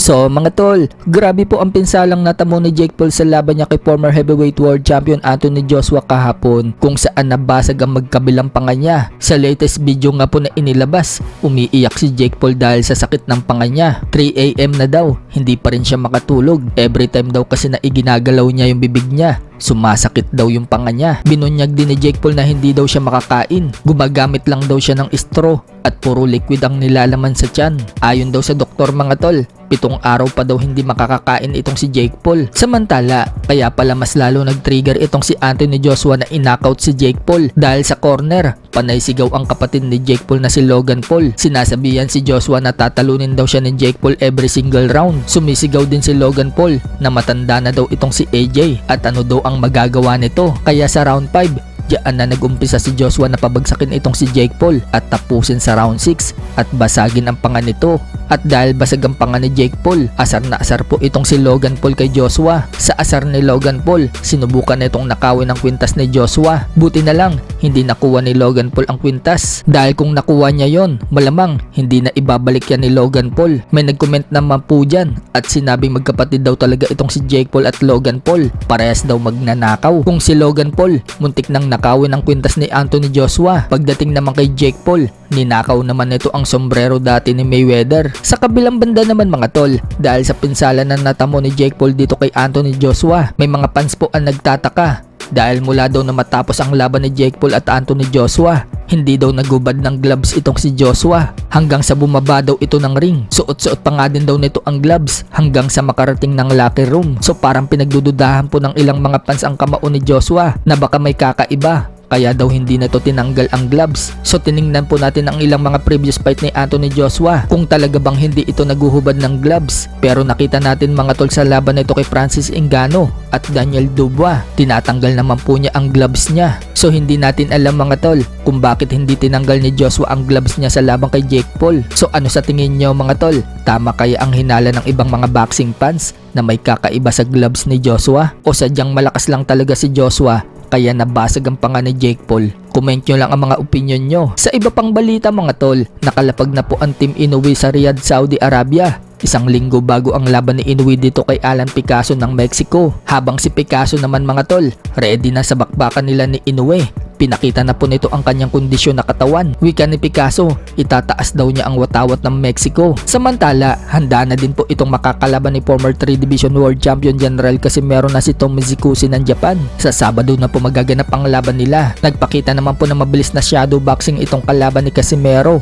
So mga tol, grabe po ang pinsalang natamo ni Jake Paul sa laban niya kay former heavyweight world champion Anthony Joshua kahapon, kung saan nabasag ang magkabilang panga niya. Sa latest video nga po na inilabas, umiiyak si Jake Paul dahil sa sakit ng panga niya. 3 AM na daw, hindi pa rin siya makatulog. Every time daw kasi na iginagalaw niya yung bibig niya, sumasakit daw yung panga niya. Binunyag din ni Jake Paul na hindi daw siya makakain. Gumagamit lang daw siya ng straw at puro liquid ang nilalaman sa tiyan. Ayon daw sa doktor mga tol, 7 araw pa daw hindi makakakain itong si Jake Paul. Samantala, kaya pala mas lalo nag-trigger itong si Anthony Joshua na inknockout si Jake Paul dahil sa corner. Panay sigaw ang kapatid ni Jake Paul na si Logan Paul. Sinasabihan si Joshua na tatalunin daw siya ni Jake Paul every single round. Sumisigaw din si Logan Paul na matanda na daw itong si AJ at ano daw ang magagawa nito. Kaya sa round 5, diyan na nag-umpisa si Joshua na pabagsakin itong si Jake Paul at tapusin sa round 6 at basagin ang panga nito. At dahil basag ang panga ni Jake Paul, asar na asar po itong si Logan Paul kay Joshua. Sa asar ni Logan Paul, sinubukan na itong nakawin ang kwintas ni Joshua. Buti na lang, hindi nakuha ni Logan Paul ang kwintas. Dahil kung nakuha niya yon, malamang hindi na ibabalik yan ni Logan Paul. May nag-comment naman po dyan at sinabing magkapatid daw talaga itong si Jake Paul at Logan Paul. Parehas daw magnanakaw. Kung si Logan Paul, muntik nang nakawin ang kwintas ni Anthony Joshua. Pagdating naman kay Jake Paul, ninakaw naman nito ang sombrero dati ni Mayweather. Sa kabilang banda naman mga tol, dahil sa pinsala na natamo ni Jake Paul dito kay Anthony Joshua, may mga fans po ang nagtataka. Dahil mula daw na matapos ang laban ni Jake Paul at Anthony Joshua, hindi daw nagubad ng gloves itong si Joshua hanggang sa bumaba daw ito ng ring. Suot-suot pa nga din daw nito ang gloves hanggang sa makarating ng locker room. So parang pinagdududahan po ng ilang mga fans ang kamao ni Joshua na baka may kakaiba. Kaya daw hindi na to tinanggal ang gloves. So tiningnan po natin ang ilang mga previous fight ni Anthony Joshua kung talaga bang hindi ito naguhubad ng gloves. Pero nakita natin mga tol sa laban nito kay Francis Ngannou at Daniel Dubois, tinatanggal naman po niya ang gloves niya. So hindi natin alam mga tol kung bakit hindi tinanggal ni Joshua ang gloves niya sa laban kay Jake Paul. So ano sa tingin niyo mga tol? Tama kaya ang hinala ng ibang mga boxing fans na may kakaiba sa gloves ni Joshua? O sadyang malakas lang talaga si Joshua kaya nabasag ang panga ni Jake Paul? Comment nyo lang ang mga opinion nyo. Sa iba pang balita mga tol, nakalapag na po ang Team Inoue sa Riyadh, Saudi Arabia. 1 linggo bago ang laban ni Inoue dito kay Alan Picasso ng Mexico. Habang si Picasso naman mga tol, ready na sa bakbakan nila ni Inoue. Pinakita na po nito ang kanyang kondisyon na katawan. Wika ni Picasso, itataas daw niya ang watawat ng Mexico. Samantala, handa na din po itong makakalaban ni former 3 Division World Champion General Casimero na si Tomohiko ng Japan. Sa Sabado na po magaganap ang laban nila. Nagpakita naman po na mabilis na shadow boxing itong kalaban ni Casimero.